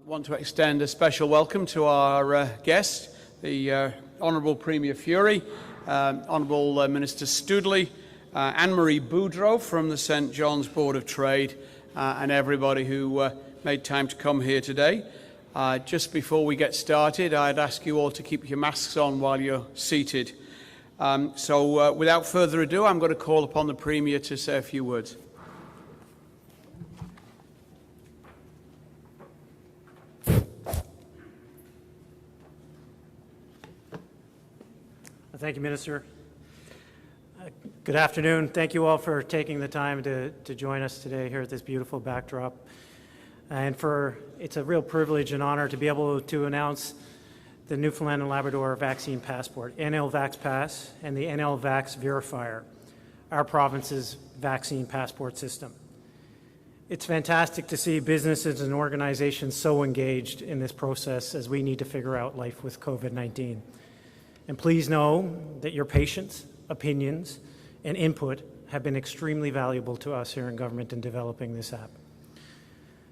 want to extend a special welcome to our guest, the Honourable Premier Fury, Honourable Minister Stoodley, Anne-Marie Boudreau from the St John's Board of Trade, and everybody who made time to come here today. Just before we get started, I'd ask you all to keep your masks on while you're seated. So without further ado, I'm going to call upon the Premier to say a few words. Thank you, Minister. Good afternoon. Thank you all for taking the time to join us today here at this beautiful backdrop. And it's a real privilege and honor to be able to announce the Newfoundland and Labrador Vaccine Passport, NL Vax Pass, and the NL Vax Verifier, our province's vaccine passport system. It's fantastic to see businesses and organizations so engaged in this process as we need to figure out life with COVID-19. And please know that your patience, opinions, and input have been extremely valuable to us here in government in developing this app.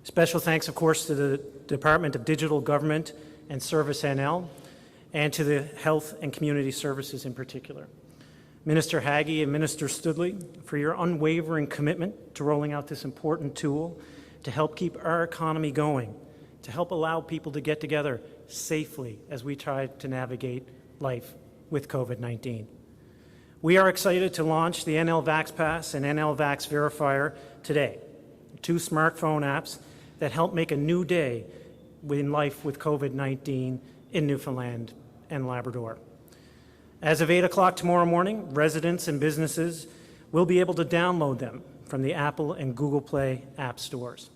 Special thanks, of course, to the Department of Digital Government and Service NL, and to the Health and Community Services in particular. Minister Haggie and Minister Stoodley, for your unwavering commitment to rolling out this important tool to help keep our economy going, to help allow people to get together safely as we try to navigate life with COVID-19. We are excited to launch the NL Vax Pass and NL Vax Verifier today, two smartphone apps that help make a new day in life with COVID-19 in Newfoundland and Labrador. As of 8 o'clock tomorrow morning, residents and businesses will be able to download them from the Apple and Google Play app stores.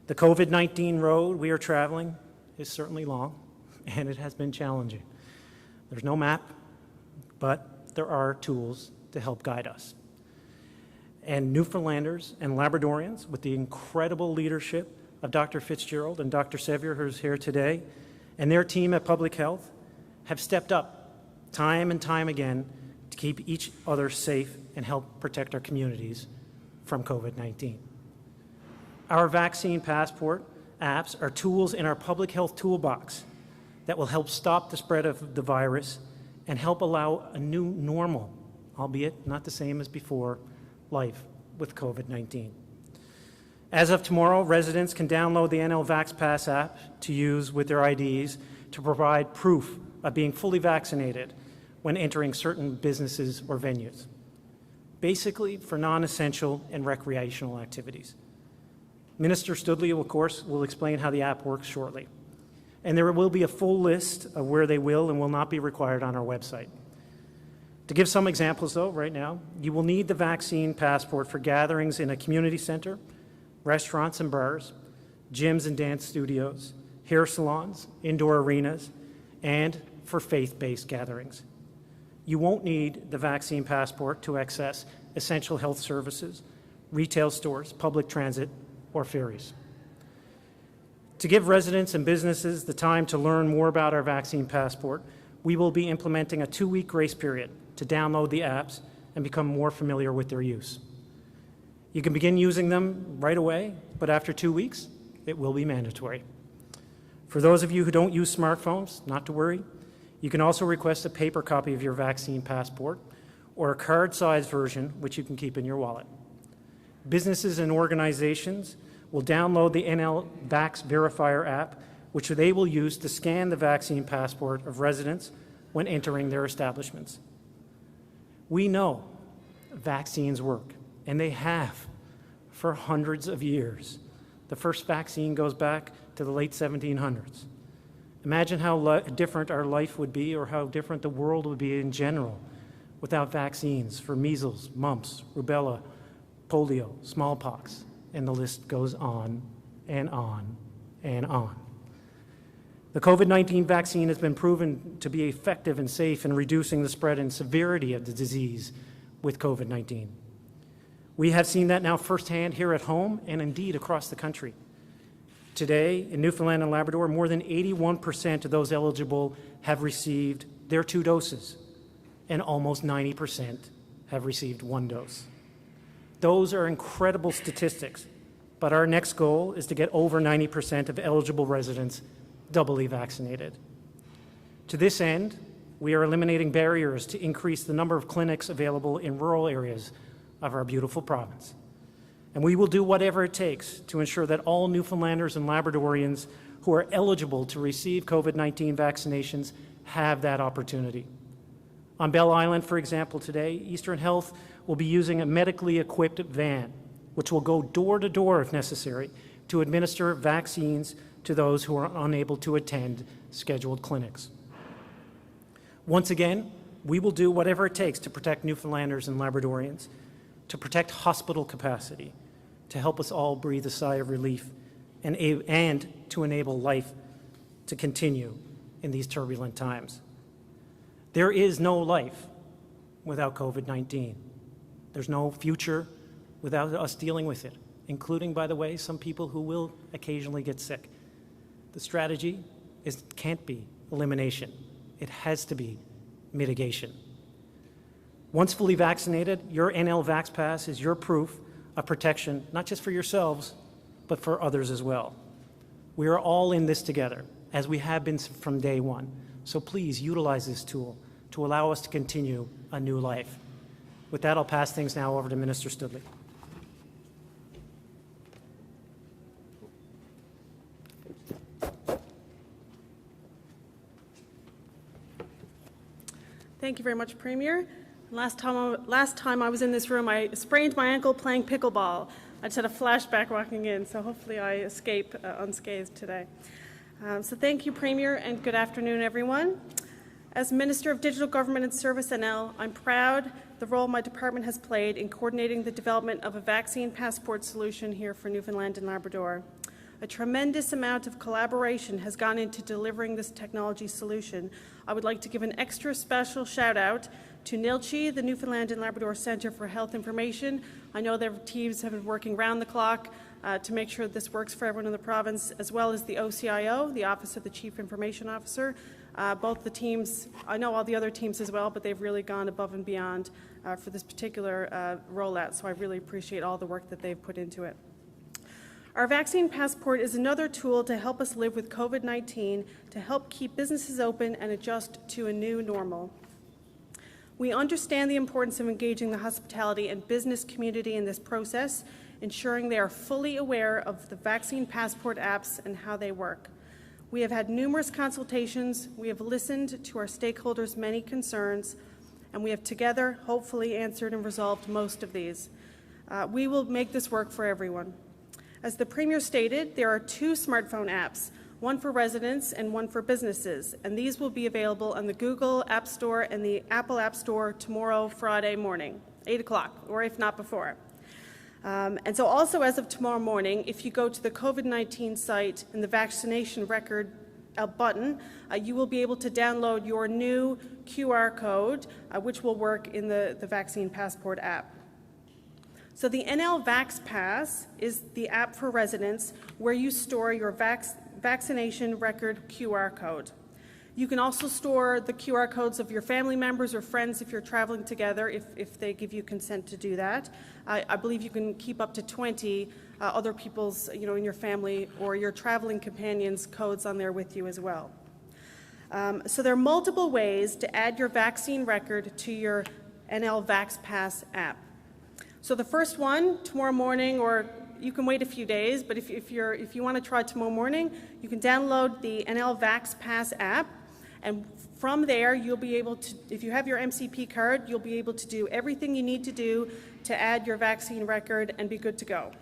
The COVID-19 road we are traveling is certainly long, and it has been challenging. There's no map, but there are tools to help guide us. And Newfoundlanders and Labradorians, with the incredible leadership of Dr. Fitzgerald and Dr. Sevier, who's here today, and their team at Public Health, have stepped up time and time again to keep each other safe and help protect our communities from COVID-19. Our vaccine passport apps are tools in our public health toolbox that will help stop the spread of the virus and help allow a new normal, albeit not the same as before, life with COVID-19. As of tomorrow, residents can download the NL Vax Pass app to use with their IDs to provide proof of being fully vaccinated when entering certain businesses or venues, basically for non-essential and recreational activities. Minister Stoodley, of course, will explain how the app works shortly. And there will be a full list of where they will and will not be required on our website. To give some examples, though, right now, you will need the vaccine passport for gatherings in a community centre, restaurants and bars, gyms and dance studios, hair salons, indoor arenas, and for faith-based gatherings. You won't need the vaccine passport to access essential health services, retail stores, public transit, or ferries. To give residents and businesses the time to learn more about our vaccine passport, we will be implementing a 2-week grace period to download the apps and become more familiar with their use. You can begin using them right away, but after 2 weeks, it will be mandatory. For those of you who don't use smartphones, not to worry. You can also request a paper copy of your vaccine passport or a card-sized version, which you can keep in your wallet. Businesses and organizations will download the NL Vax Verifier app, which they will use to scan the vaccine passport of residents when entering their establishments. We know vaccines work, and they have for hundreds of years. The first vaccine goes back to the late 1700s. Imagine how different our life would be, or how different the world would be in general without vaccines for measles, mumps, rubella, polio, smallpox, and the list goes on and on and on. The COVID-19 vaccine has been proven to be effective and safe in reducing the spread and severity of the disease with COVID-19. We have seen that now firsthand here at home and indeed across the country. Today, in Newfoundland and Labrador, more than 81% of those eligible have received their 2 doses, and almost 90% have received 1 dose. Those are incredible statistics but our next goal is to get over 90% of eligible residents doubly vaccinated. To this end, we are eliminating barriers to increase the number of clinics available in rural areas of our beautiful province. And we will do whatever it takes to ensure that all Newfoundlanders and Labradorians who are eligible to receive COVID-19 vaccinations have that opportunity. On Bell Island, for example, today, Eastern Health will be using a medically equipped van, which will go door to door if necessary, to administer vaccines to those who are unable to attend scheduled clinics. Once again, we will do whatever it takes to protect Newfoundlanders and Labradorians, to protect hospital capacity, to help us all breathe a sigh of relief, and to enable life to continue in these turbulent times. There is no life without COVID-19. There's no future without us dealing with it, including, by the way, some people who will occasionally get sick. The strategy can't be elimination. It has to be mitigation. Once fully vaccinated, your NL Vax Pass is your proof of protection, not just for yourselves, but for others as well. We are all in this together, as we have been from day one. So please utilize this tool to allow us to continue a new life. With that, I'll pass things now over to Minister Stoodley. Thank you very much, Premier. Last time I was in this room, I sprained my ankle playing pickleball. I just had a flashback walking in, so hopefully I escape unscathed today. So thank you, Premier, and good afternoon, everyone. As Minister of Digital Government and Service NL, I'm proud the role my department has played in coordinating the development of a vaccine passport solution here for Newfoundland and Labrador. A tremendous amount of collaboration has gone into delivering this technology solution. I would like to give an extra special shout out to NILCHI, the Newfoundland and Labrador Centre for Health Information. I know their teams have been working round the clock to make sure this works for everyone in the province, as well as the OCIO, the Office of the Chief Information Officer. Both the teams, I know all the other teams as well, but they've really gone above and beyond for this particular rollout, so I really appreciate all the work that they've put into it. Our vaccine passport is another tool to help us live with COVID-19, to help keep businesses open and adjust to a new normal. We understand the importance of engaging the hospitality and business community in this process, ensuring they are fully aware of the vaccine passport apps and how they work. We have had numerous consultations, we have listened to our stakeholders' many concerns, and we have together hopefully answered and resolved most of these. We will make this work for everyone. As the Premier stated, there are 2 smartphone apps, one for residents and one for businesses, and these will be available on the Google App Store and the Apple App Store tomorrow, Friday morning, 8 o'clock, or if not before. And so also as of tomorrow morning, if you go to the COVID-19 site and the vaccination record button, you will be able to download your new QR code, which will work in the vaccine passport app. So the NL Vax Pass is the app for residents where you store your vaccination record QR code. You can also store the QR codes of your family members or friends if you're traveling together, if they give you consent to do that. I believe you can keep up to 20 other people's, in your family or your traveling companions' codes on there with you as well. So there are multiple ways to add your vaccine record to your NL Vax Pass app. So the first one, tomorrow morning, or you can wait a few days, but if you want to try tomorrow morning, you can download the NL Vax Pass app, and from there you'll be able to, if you have your MCP card, you'll be able to do everything you need to do to add your vaccine record and be good to go.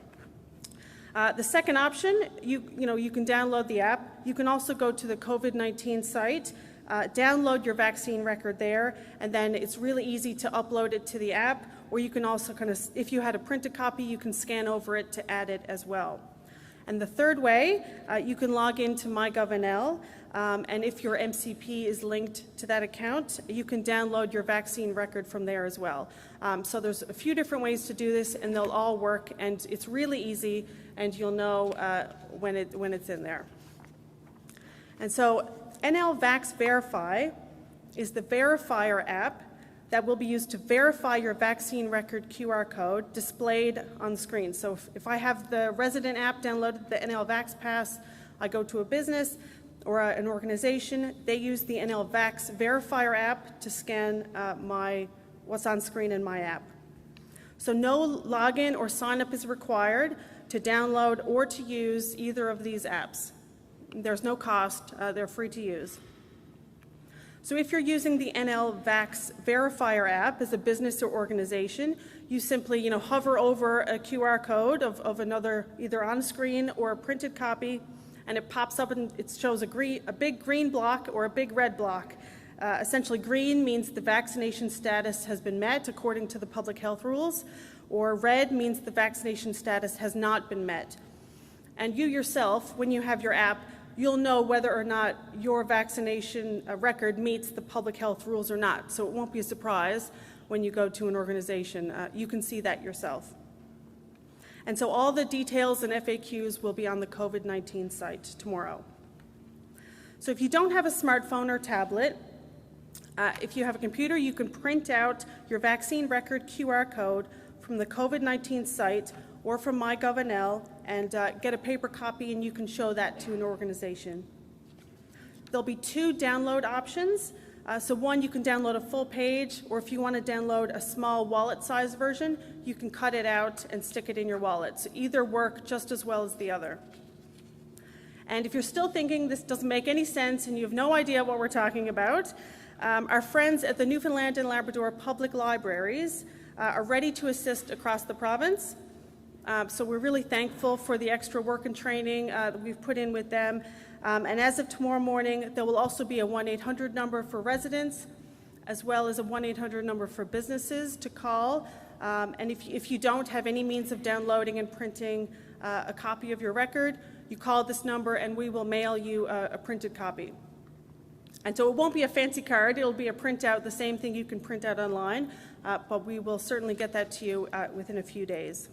The second option, you can download the app. You can also go to the COVID-19 site, download your vaccine record there, and then it's really easy to upload it to the app, or you can also if you had a printed copy, you can scan over it to add it as well. And the third way, you can log into MyGovNL, and if your MCP is linked to that account, you can download your vaccine record from there as well. So there's a few different ways to do this, and they'll all work, and it's really easy, and you'll know when it's in there. And so NL Vax Verify is the verifier app that will be used to verify your vaccine record QR code displayed on the screen. So if I have the resident app downloaded, the NL Vax Pass, I go to a business or an organization, they use the NL Vax Verifier app to scan what's on screen in my app. So no login or sign up is required to download or to use either of these apps. There's no cost, they're free to use. So if you're using the NL Vax Verifier app as a business or organization, you simply hover over a QR code of another, either on screen or a printed copy, and it pops up and it shows a big green block or a big red block. Essentially, green means the vaccination status has been met according to the public health rules, or red means the vaccination status has not been met. And you yourself, when you have your app, you'll know whether or not your vaccination record meets the public health rules or not. So it won't be a surprise when you go to an organization. You can see that yourself. And so all the details and FAQs will be on the COVID-19 site tomorrow. So if you don't have a smartphone or tablet, if you have a computer, you can print out your vaccine record QR code from the COVID-19 site or from MyGovNL and get a paper copy, and you can show that to an organization. There'll be 2 download options. So one, you can download a full page, or if you want to download a small wallet-sized version, you can cut it out and stick it in your wallet. So either work just as well as the other. And if you're still thinking this doesn't make any sense and you have no idea what we're talking about, our friends at the Newfoundland and Labrador public libraries are ready to assist across the province. So we're really thankful for the extra work and training that we've put in with them. And as of tomorrow morning, there will also be a 1-800 number for residents, as well as a 1-800 number for businesses to call. And if you don't have any means of downloading and printing a copy of your record, you call this number and we will mail you a printed copy. And so it won't be a fancy card, it'll be a printout, the same thing you can print out online, but we will certainly get that to you within a few days.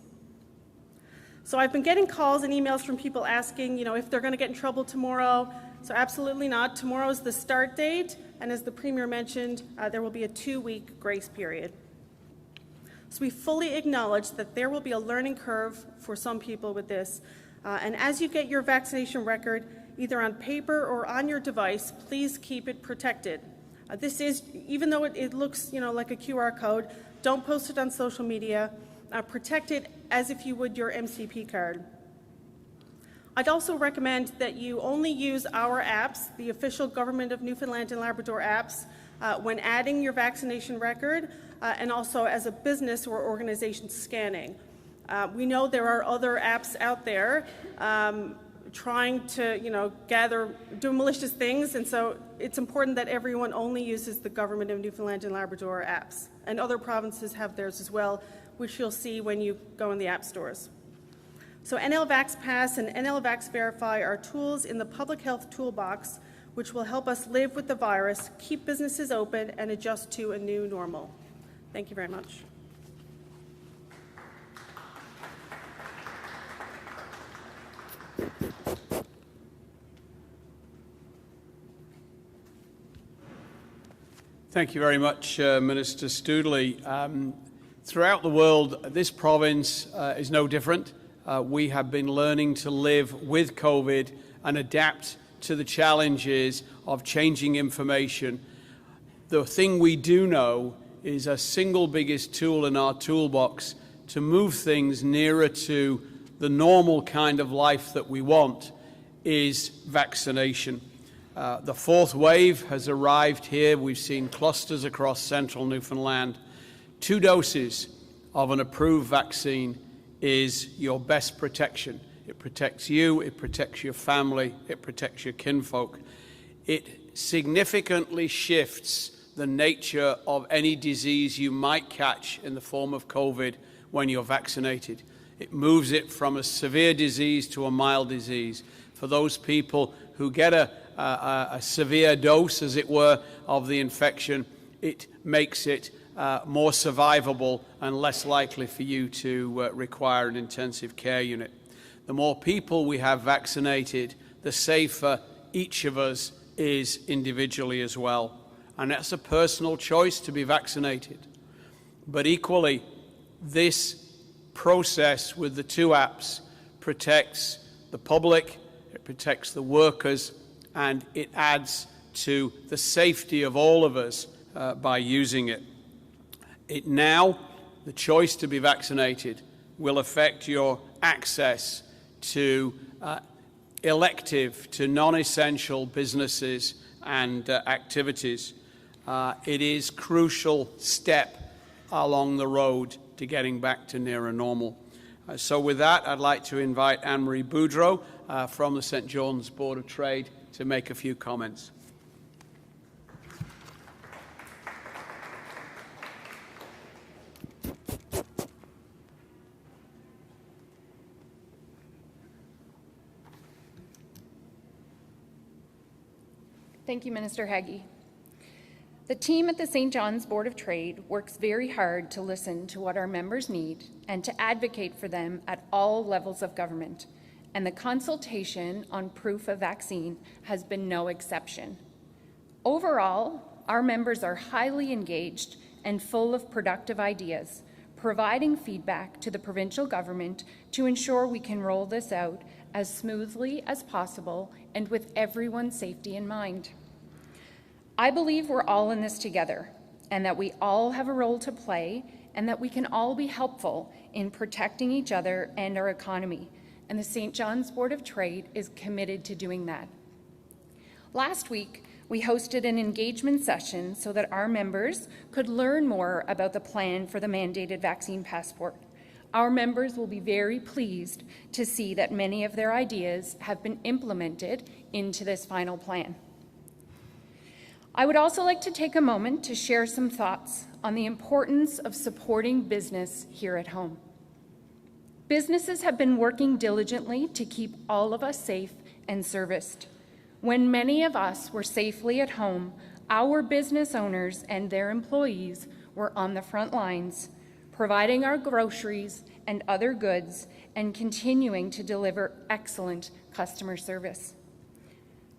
So I've been getting calls and emails from people asking, if they're going to get in trouble tomorrow. So absolutely not. Tomorrow is the start date, and as the Premier mentioned, there will be a 2-week grace period. So we fully acknowledge that there will be a learning curve for some people with this. And as you get your vaccination record, either on paper or on your device, please keep it protected. This is, even though it looks, like a QR code, don't post it on social media. Protect it as if you would your MCP card. I'd also recommend that you only use our apps, the official Government of Newfoundland and Labrador apps, when adding your vaccination record and also as a business or organization scanning. We know there are other apps out there trying to, do malicious things, and so it's important that everyone only uses the Government of Newfoundland and Labrador apps. And other provinces have theirs as well, which you'll see when you go in the app stores. So NL Vax Pass and NL Vax Verify are tools in the public health toolbox which will help us live with the virus, keep businesses open, and adjust to a new normal. Thank you very much. Thank you very much, Minister Stoodley. Throughout the world, this province is no different. We have been learning to live with COVID and adapt to the challenges of changing information. The thing we do know is a single biggest tool in our toolbox to move things nearer to the normal kind of life that we want is vaccination. The 4th wave has arrived here. We've seen clusters across central Newfoundland. 2 doses of an approved vaccine is your best protection. It protects you, it protects your family, it protects your kinfolk. It significantly shifts the nature of any disease you might catch in the form of COVID when you're vaccinated. It moves it from a severe disease to a mild disease. For those people who get a severe dose, as it were, of the infection, it makes it more survivable and less likely for you to require an intensive care unit. The more people we have vaccinated, the safer each of us is individually as well. and that's a personal choice to be vaccinated. But equally, this process with the two apps protects the public, it protects the workers, and it adds to the safety of all of us by using it. The choice to be vaccinated will affect your access to elective, to non-essential businesses and activities. It is a crucial step along the road to getting back to nearer normal. So with that, I'd like to invite Anne-Marie Boudreau from the St. John's Board of Trade to make a few comments. Thank you, Minister Haggie. The team at the St. John's Board of Trade works very hard to listen to what our members need and to advocate for them at all levels of government, and the consultation on proof of vaccine has been no exception. Overall, our members are highly engaged and full of productive ideas, providing feedback to the provincial government to ensure we can roll this out as smoothly as possible and with everyone's safety in mind. I believe we're all in this together and that we all have a role to play and that we can all be helpful in protecting each other and our economy, and the St. John's Board of Trade is committed to doing that. Last week, we hosted an engagement session so that our members could learn more about the plan for the mandated vaccine passport. Our members will be very pleased to see that many of their ideas have been implemented into this final plan. I would also like to take a moment to share some thoughts on the importance of supporting business here at home. Businesses have been working diligently to keep all of us safe and serviced. When many of us were safely at home, our business owners and their employees were on the front lines, providing our groceries and other goods and continuing to deliver excellent customer service.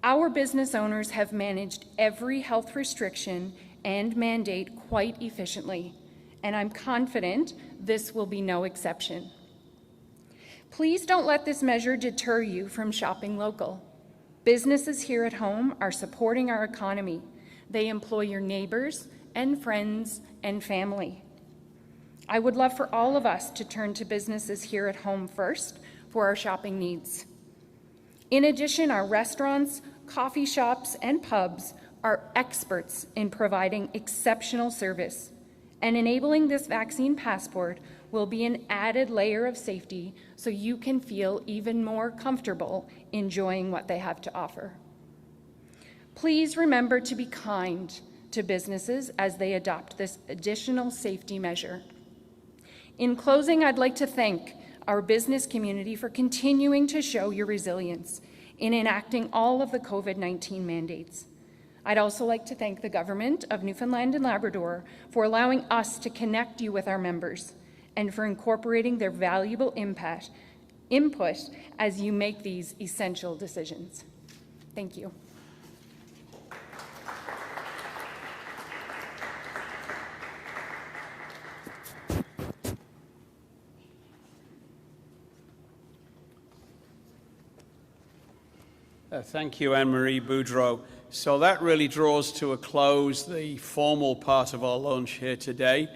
Our business owners have managed every health restriction and mandate quite efficiently, and I'm confident this will be no exception. Please don't let this measure deter you from shopping local. Businesses here at home are supporting our economy. They employ your neighbors and friends and family. I would love for all of us to turn to businesses here at home first for our shopping needs. In addition, our restaurants, coffee shops, and pubs are experts in providing exceptional service, and enabling this vaccine passport will be an added layer of safety so you can feel even more comfortable enjoying what they have to offer. Please remember to be kind to businesses as they adopt this additional safety measure. In closing, I'd like to thank our business community for continuing to show your resilience in enacting all of the COVID-19 mandates. I'd also like to thank the Government of Newfoundland and Labrador for allowing us to connect you with our members and for incorporating their valuable input as you make these essential decisions. Thank you. Thank you, Anne-Marie Boudreau. So that really draws to a close the formal part of our lunch here today.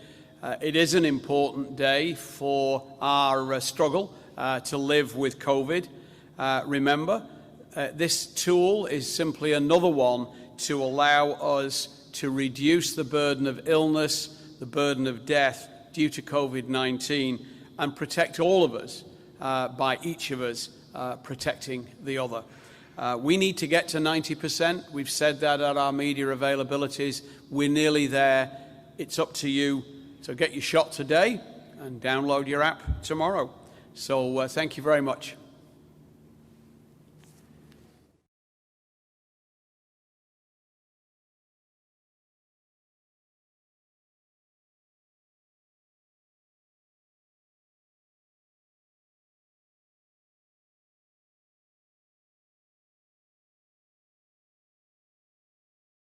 It is an important day for our struggle to live with COVID. Remember, this tool is simply another one to allow us to reduce the burden of illness, the burden of death due to COVID-19, and protect all of us by each of us protecting the other. We need to get to 90%. We've said that at our media availabilities. We're nearly there. It's up to you. So get your shot today and download your app tomorrow. So thank you very much.